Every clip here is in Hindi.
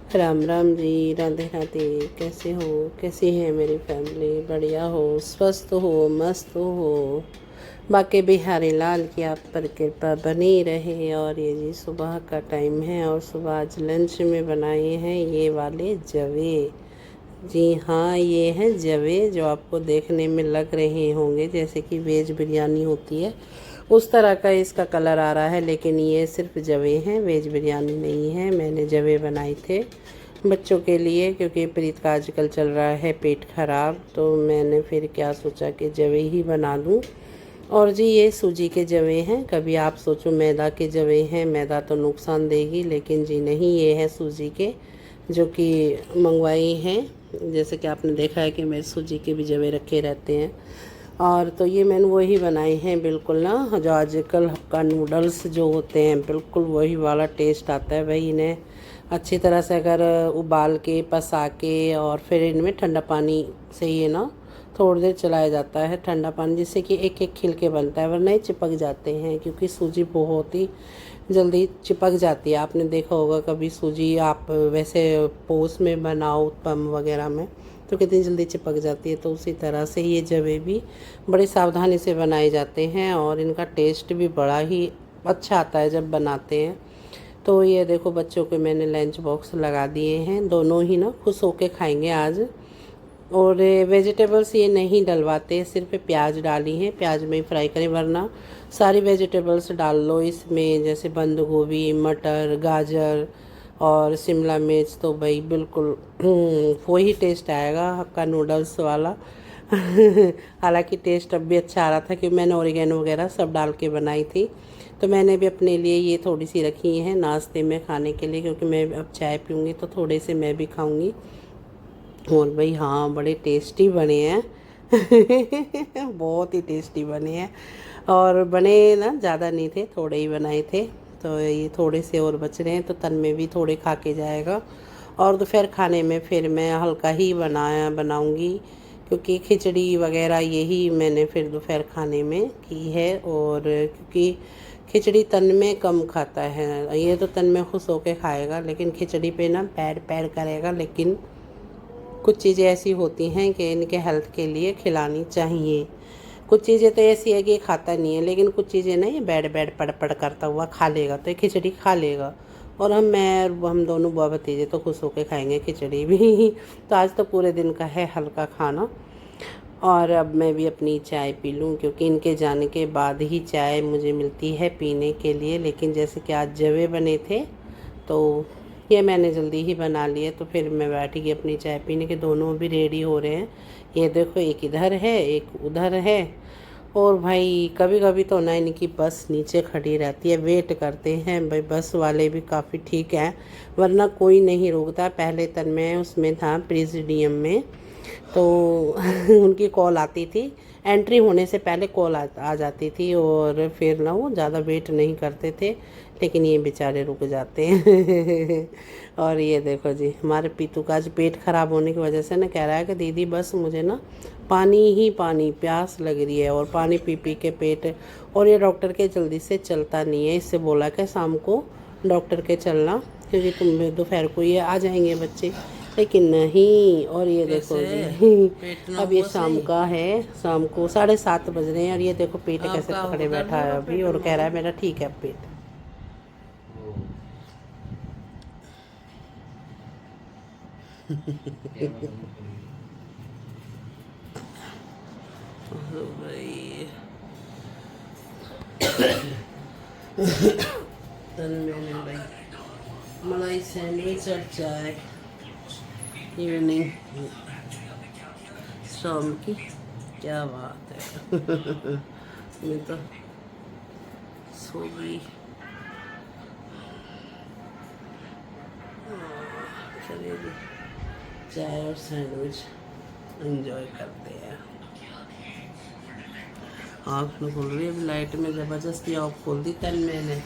राम राम जी, राधे राधे। कैसे हो, कैसी है मेरी फैमिली? बढ़िया हो, स्वस्थ हो, मस्त हो। बाकी बिहारी लाल की आप पर कृपा बनी रहे। और ये जी सुबह का टाइम है और सुबह आज लंच में बनाए हैं ये वाले जवे। जी हाँ, ये हैं जवे जो आपको देखने में लग रहे होंगे जैसे कि वेज बिरयानी होती है उस तरह का इसका कलर आ रहा है, लेकिन ये सिर्फ जवे हैं, वेज बिरयानी नहीं है। मैंने जवे बनाए थे बच्चों के लिए क्योंकि प्रीत का आजकल चल रहा है पेट खराब, तो मैंने फिर क्या सोचा कि जवे ही बना दूँ। और जी ये सूजी के जवे हैं। कभी आप सोचो मैदा के जवे हैं, मैदा तो नुकसान देगी, लेकिन जी नहीं, ये है सूजी के जो कि मंगवाई हैं। जैसे कि आपने देखा है कि मेरे सूजी के भी जवे रखे रहते हैं। और तो ये मैंने वही बनाए हैं बिल्कुल ना, जो आजकल हक्का नूडल्स जो होते हैं बिल्कुल वही वाला टेस्ट आता है भाई। इन्हें अच्छी तरह से अगर उबाल के पसा के और फिर इनमें ठंडा पानी से ये ना थोड़ी देर चलाया जाता है, ठंडा पानी, जिससे कि एक एक खिल के बनता है, वरना ये चिपक जाते हैं क्योंकि सूजी बहुत ही जल्दी चिपक जाती है। आपने देखा होगा कभी सूजी आप वैसे पोस में बनाओ उत्पम वगैरह में तो कितनी जल्दी चिपक जाती है, तो उसी तरह से ये जवे भी बड़ी सावधानी से बनाए जाते हैं और इनका टेस्ट भी बड़ा ही अच्छा आता है जब बनाते हैं। तो ये देखो बच्चों के मैंने लंच बॉक्स लगा दिए हैं, दोनों ही ना खुश होके खाएंगे आज। और वेजिटेबल्स ये नहीं डलवाते, सिर्फ प्याज डाली है, प्याज में ही फ्राई करें, वरना सारी वेजिटेबल्स डाल लो इसमें, जैसे बंद गोभी, मटर, गाजर और शिमला मिर्च, तो भाई बिल्कुल वही टेस्ट आएगा हक्का नूडल्स वाला। हालांकि टेस्ट अब भी अच्छा आ रहा था क्योंकि मैंने ओरिगेनो वगैरह सब डाल के बनाई थी। तो मैंने भी अपने लिए ये थोड़ी सी रखी है नाश्ते में खाने के लिए, क्योंकि मैं अब चाय पीऊँगी तो थोड़े से मैं भी खाऊँगी। और भाई हाँ, बड़े टेस्टी बने हैं। बहुत ही टेस्टी बने हैं। और बने ना ज़्यादा नहीं थे, थोड़े ही बनाए थे, तो ये थोड़े से और बच रहे हैं, तो तन में भी थोड़े खा के जाएगा। और दोपहर खाने में फिर मैं हल्का ही बनाऊंगी क्योंकि खिचड़ी वगैरह यही मैंने फिर दोपहर खाने में की है। और क्योंकि खिचड़ी तन में कम खाता है, ये तो तन में खुश होके खाएगा, लेकिन खिचड़ी पे ना पैर पैर करेगा। लेकिन कुछ चीज़ें ऐसी होती हैं कि इनके हेल्थ के लिए खिलानी चाहिए। कुछ चीज़ें तो ऐसी है कि ये खाता नहीं है, लेकिन कुछ चीज़ें ना ये बैठ बैठ पड़ पड़ करता हुआ खा लेगा, तो ये खिचड़ी खा लेगा। और हम दोनों बुआ भतीजे तो खुश होकर खाएंगे खिचड़ी भी। तो आज तो पूरे दिन का है हल्का खाना। और अब मैं भी अपनी चाय पी लूँ क्योंकि इनके जाने के बाद ही चाय मुझे मिलती है पीने के लिए। लेकिन जैसे कि आज जवे बने थे तो ये मैंने जल्दी ही बना लिए, तो फिर मैं बैठ गई अपनी चाय पीने के। दोनों भी रेडी हो रहे हैं, ये देखो एक इधर है एक उधर है। और भाई कभी कभी तो ना इनकी बस नीचे खड़ी रहती है, वेट करते हैं भाई। बस वाले भी काफ़ी ठीक है, वरना कोई नहीं रोकता। पहले तन में उसमें था प्रेसिडियम में, तो उनकी कॉल आती थी, एंट्री होने से पहले कॉल आ जाती थी और फिर ना वो ज़्यादा वेट नहीं करते थे। लेकिन ये बेचारे रुक जाते हैं। और ये देखो जी, हमारे पीतू का आज पेट ख़राब होने की वजह से ना कह रहा है कि दीदी बस मुझे ना पानी ही पानी प्यास लग रही है, और पानी पी पी के पेट। और ये डॉक्टर के जल्दी से चलता नहीं है, इससे बोला कि शाम को डॉक्टर के चलना क्योंकि तुम दोपहर को ये आ जाएंगे बच्चे, लेकिन नहीं। और ये देखो जी, अब ये शाम का है, शाम को 7:30 बज रहे हैं और ये देखो पेट कैसे पकड़े बैठा है अभी और कह रहा है मेरा ठीक है पेट। भाई तन मैंने भाई मलाई सैंडविच और चाय इवनिंग शाम की, क्या बात है। मैं तो सो गई। चलिए जी, चाय और सैंडविच एंजॉय करते हैं। आँख में खुल रही है अभी, लाइट में ज़बरदस्ती आँख खोल दी तन मैंने।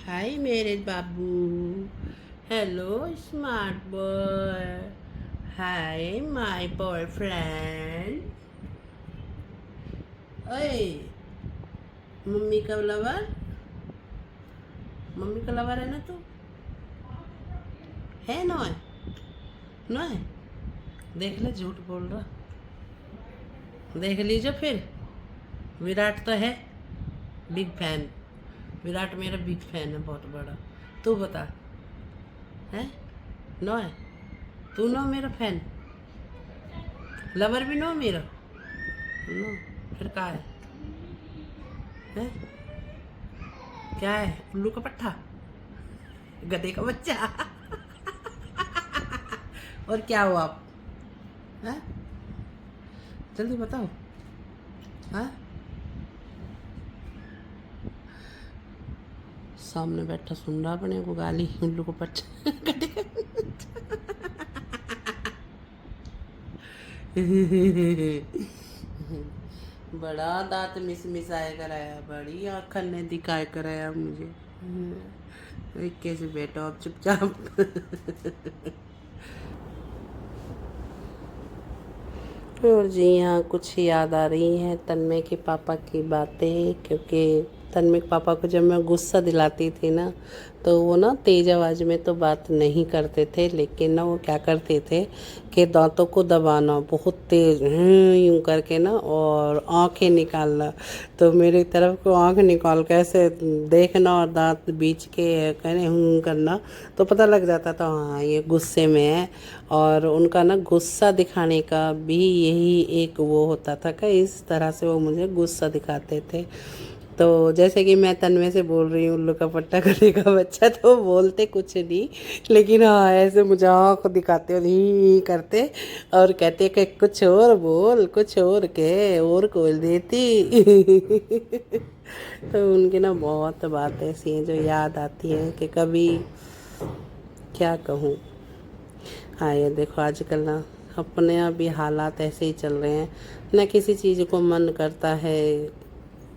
हाय मेरे बाबू, hello smart boy, hi my boyfriend. ओए मम्मी का लवर, मम्मी का लवर है ना तू? है ना? है ना? है? देख ले, झूठ बोल रहा। देख लीजिए फिर। विराट तो है बिग फैन। विराट मेरा बिग फैन है, बहुत बड़ा। तू बता, है नो? है तू नो मेरा फैन? लवर भी नो मेरा? नो? फिर क्या है? हैं? क्या है? उल्लू का पट्टा, गधे का बच्चा। और क्या हो आप? हैं? जल्दी बताओ। हाँ, सामने बैठा सुन रहा अपने को गाली, उल्लू को पट्टा, गधे का बड़ा दांत मिसाया कराया, बड़ी आँखन ने दिखाया कराया मुझे। कैसे बैठो आप चुपचाप। और जी यहाँ कुछ याद आ रही हैं तन्मय के पापा की बातें, क्योंकि तन्मय के पापा को जब मैं गुस्सा दिलाती थी ना, तो वो ना तेज आवाज़ में तो बात नहीं करते थे, लेकिन ना वो क्या करते थे कि दांतों को दबाना बहुत तेज, यूँ करके ना, और आंखें निकालना। तो मेरी तरफ को आंख निकाल के ऐसे देखना और दांत बीच के कहने करना, तो पता लग जाता था हाँ ये गुस्से में है। और उनका ना गुस्सा दिखाने का भी यही एक वो होता था कि इस तरह से वो मुझे गुस्सा दिखाते थे। तो जैसे कि मैं तन्मय से बोल रही हूँ उल्लू का पट्टा, गधे का बच्चा, तो बोलते कुछ नहीं, लेकिन हाँ ऐसे मुझे आँख दिखाते और ही करते और कहते कि कुछ और बोल, कुछ और के और बोल देती। तो उनकी ना बहुत बात ऐसी हैं जो याद आती हैं कि कभी क्या कहूँ। हाँ ये देखो आजकल ना अपने यहाँ भी हालात ऐसे ही चल रहे हैं ना, किसी चीज़ को मन करता है,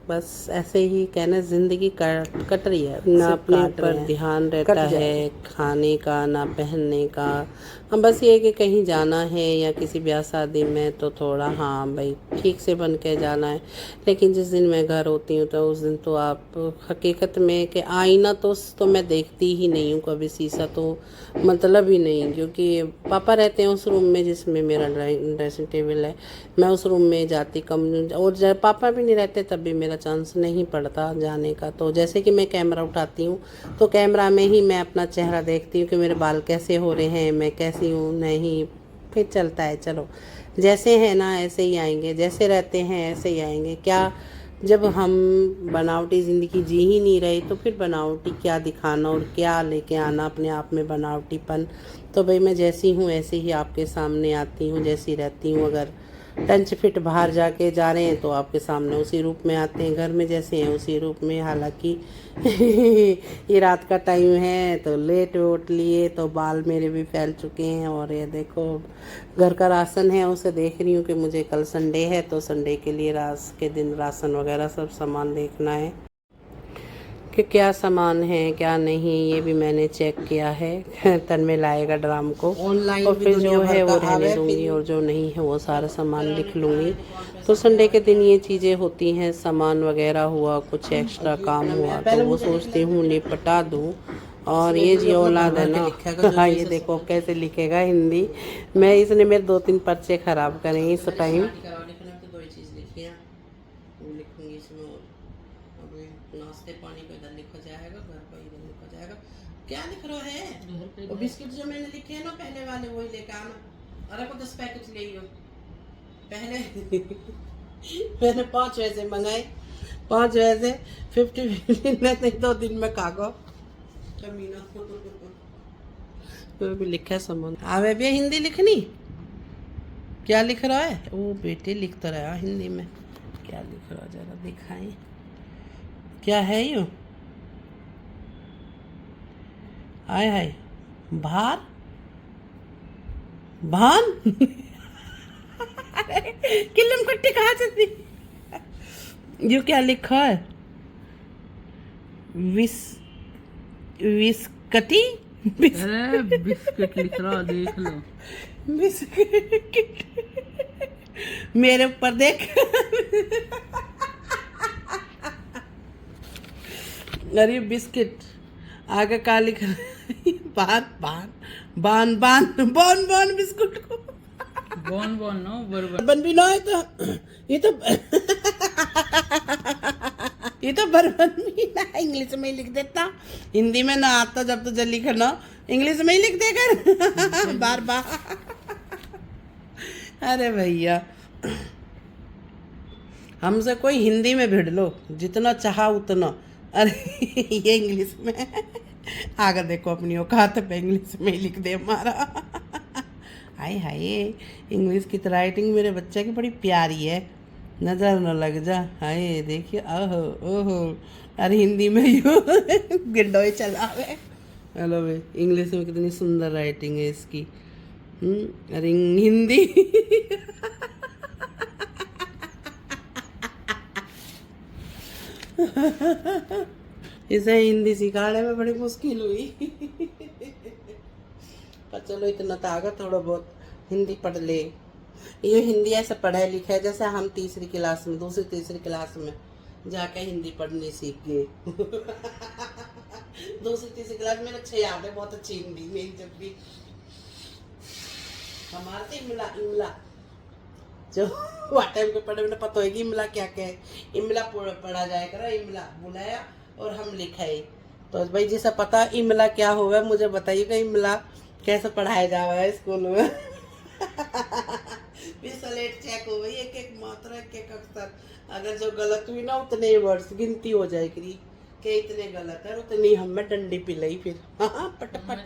बस ऐसे ही कहना ज़िंदगी कट रही है ना, अपने ऊपर ध्यान रहता है खाने का ना पहनने का। हम बस ये कि कहीं जाना है या किसी ब्याह शादी में तो थोड़ा हाँ भाई ठीक से बन के जाना है, लेकिन जिस दिन मैं घर होती हूँ तो उस दिन तो आप हकीकत में कि आईना तो मैं देखती ही नहीं हूँ कभी, शीशा तो मतलब ही नहीं, क्योंकि पापा रहते हैं उस रूम में जिसमें मेरा ड्रेसिंग टेबल है, मैं उस रूम में जाती कम, और जब पापा भी नहीं रहते तब भी मेरा चांस नहीं पड़ता जाने का। तो जैसे कि मैं कैमरा उठाती हूँ तो कैमरा में ही मैं अपना चेहरा देखती हूँ कि मेरे बाल कैसे हो रहे हैं, मैं कैसी हूँ, नहीं फिर चलता है चलो जैसे हैं ना ऐसे ही आएंगे, जैसे रहते हैं ऐसे ही आएंगे। क्या जब हम बनावटी ज़िंदगी जी ही नहीं रहे तो फिर बनावटी क्या दिखाना और क्या लेके आना अपने आप में बनावटीपन। तो भाई मैं जैसी हूँ ऐसे ही आपके सामने आती हूँ, जैसी रहती हूँ। अगर टंच फिट बाहर जाके जा रहे हैं तो आपके सामने उसी रूप में आते हैं, घर में जैसे हैं उसी रूप में। हालांकि ये रात का टाइम है तो लेट उठ लिए तो बाल मेरे भी फैल चुके हैं। और ये देखो घर का राशन है उसे देख रही हूँ कि मुझे कल संडे है तो संडे के लिए रात के दिन राशन वगैरह सब सामान देखना है कि क्या सामान है क्या नहीं, ये भी मैंने चेक किया है। तन्मय लाएगा ड्राम को ऑनलाइन, और फिर जो है वो रहने दूंगी और जो नहीं है वो सारा सामान लिख लूँगी। तो संडे के दिन ये चीज़ें होती हैं, सामान वगैरह हुआ, कुछ एक्स्ट्रा काम हुआ तो वो सोचती हूँ निपटा दूँ। और ये जी औलाद है ना, हाँ ये देखो कैसे लिखेगा हिंदी। मैं इसने मेरे 2-3 पर्चे ख़राब करे इस टाइम। लिखूंगी इसमें, और नाश्ते पानी को इधर लिखा जाएगा, घर पर इधर लिखा जाएगा। क्या लिख रहा है? वो बिस्किट जो मैंने लिखे हैं ना पहले वाले वही लेकर आना। अरे को 10 पैकेट ले पहले। मैंने 5 वैसे मंगाए, 5 वैसे 50 में 2 दिन में खागो कमीना। तो भी लिखा है सामान। आवे भी हिंदी लिखनी, क्या लिख रहा है? वो बेटे लिख तो रहा हिंदी में, क्या लिख रहा जरा दिखाएं, क्या है यूँ? आय हाय भार भान। किल्लम कट्टी कहाँ से थी? ये क्या लिखा है? विस्कटी बिस्किट लिख रहा देख लो। बिस्किट मेरे ऊपर देख। अरे बिस्किट आगे का लिख बान बान बान बान बॉन बॉन बिस्कुट को बोन बोन नो बर्बन बन भी ना है तो ये तो बर्बन भी ना इंग्लिश में ही लिख देता, हिंदी में ना आता जब तो जल्दी लिखना इंग्लिश में ही लिख देकर बार बार। अरे भैया हमसे कोई हिंदी में भिड़ लो जितना चाहा उतना, अरे ये इंग्लिश में आगे देखो अपनी औकात पे इंग्लिश में ही लिख दे हमारा। हाय हाय इंग्लिश की राइटिंग मेरे बच्चे की बड़ी प्यारी है, नजर न लग जा। हाय देखिए ओहो ओहो, अरे हिंदी में यूँ गिड्डो चलावे। हेलो भाई इंग्लिश में कितनी सुंदर राइटिंग है इसकी। अरे हिंदी इसे हिंदी सिखाने में बड़ी मुश्किल हुई पर चलो इतना ताकत थोड़ा बहुत हिंदी पढ़ ले। ये हिंदी ऐसे पढ़े लिखे जैसे हम तीसरी क्लास में दूसरी तीसरी क्लास में जाके हिंदी पढ़नी सीख गए। दूसरी तीसरी क्लास में अच्छे याद है, बहुत अच्छी हिंदी मेरी जब भी हमारे तो इमला इमला जो वह टाइम पे पढ़े मैंने पता होगी इमला क्या क्या है, इमला पढ़ा जाए करा, इमला बुलाया और हम लिखाए। तो भाई जैसा पता इमला क्या होगा मुझे बताइएगा, इमला कैसे पढ़ाया जा रहा है स्कूल में। फिर स्लेट चेक हो गई, एक एक मात्रा एक एक अक्षर, अगर जो गलत हुई ना उतने वर्ड्स गिनती हो जाएगी कि इतने गलत है उतनी हमें डंडी पिलाई फिर। हाँ पट पट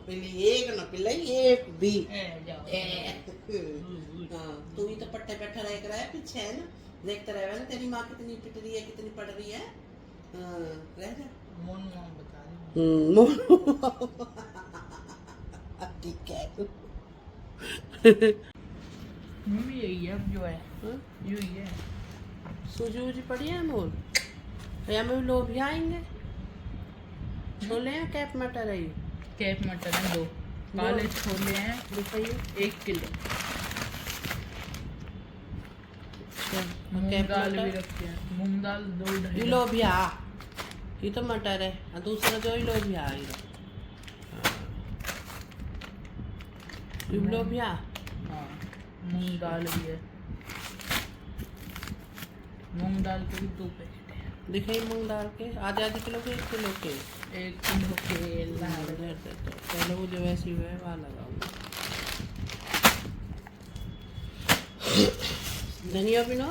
पिली एक ना पिलाई एक भी। हाँ तू ही तो पट्टे बैठा रह कर है पीछे है ना, देखते रहे ना तेरी माँ कितनी पिट रही है कितनी पढ़ रही है। हाँ रह जा मोन बता ठीक है। मम्मी यही है जो है यही है। सूजी वूजी पड़ी है मोल या में लोग भी आएंगे, छोले हैं कैप मटर है, कैप मटर है 2, काले छोले हैं रुपये 1 किलो, मूंग कैप दाल भी मटर रखते हैं, मूंग दाल 2 ढाई ये लोबिया, ये तो मटर है और दूसरा जो ये लोबिया है ये लोबिया। हाँ मूंग दाल भी है, मूंग दाल के भी 2 पैकेट है, दिखाई मूंग दाल के आधे किलो के 1 किलो के 1 किलो के लाल तो पहले वो जो वैसी हुआ है वहाँ लगाऊंगा। धनिया भी ना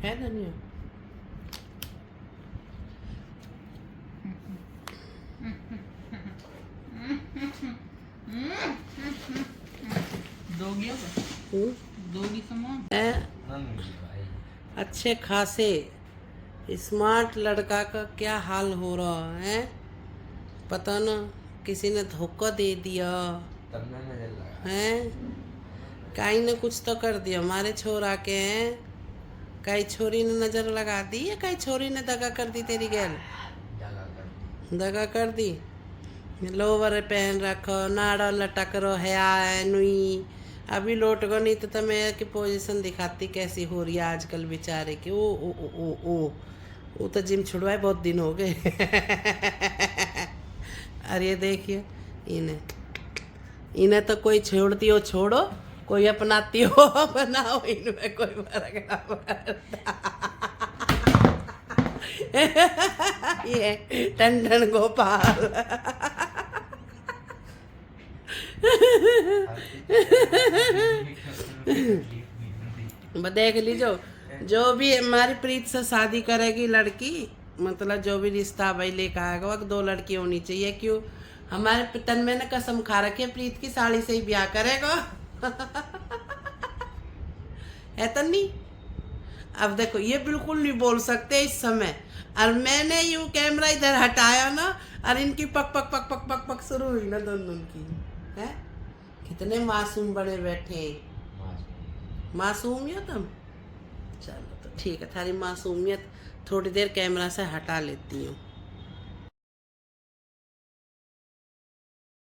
है, धनिया दोगी सामान अच्छे खासे स्मार्ट लड़का का क्या हाल हो रहा है पता ना, किसी ने धोखा दे दिया है, कहीं ने कुछ तो कर दिया हमारे छोरा के हैं, कई छोरी ने नजर लगा दी या कई छोरी ने दगा कर दी, तेरी गैल दगा कर दी। लोवर पहन रखो नाड़ा लटक रो है नुई, अभी लौट गो नहीं तो तुम्हें की पोजीशन दिखाती कैसी हो रही है आजकल बेचारे की। ओ तो जिम छुड़वाए बहुत दिन हो गए। अरे ये देखिए इन्हें तो कोई छोड़ती हो छोड़ो, कोई अपनाती हो अपनाओ, इनमें कोई फर्क ना पड़ता। ये टंडन गोपाल देख लीजिए, जो भी हमारी प्रीत से शादी करेगी लड़की, मतलब जो भी रिश्ता भाई लेकर आएगा 2 लड़की होनी चाहिए। क्यों हमारे तन्मय ने कसम खा रखी है प्रीत की साड़ी से ही ब्याह करेगा। है तन्नी, अब देखो ये बिल्कुल नहीं बोल सकते इस समय, और मैंने यूं कैमरा इधर हटाया ना और इनकी पक पक पक पक पक पक शुरू हुई ना दोनों की। है कितने मासूम बड़े बैठे, मासूमियत हम। चलो तो ठीक है, थारी मासूमियत थोड़ी देर कैमरा से हटा लेती हूँ।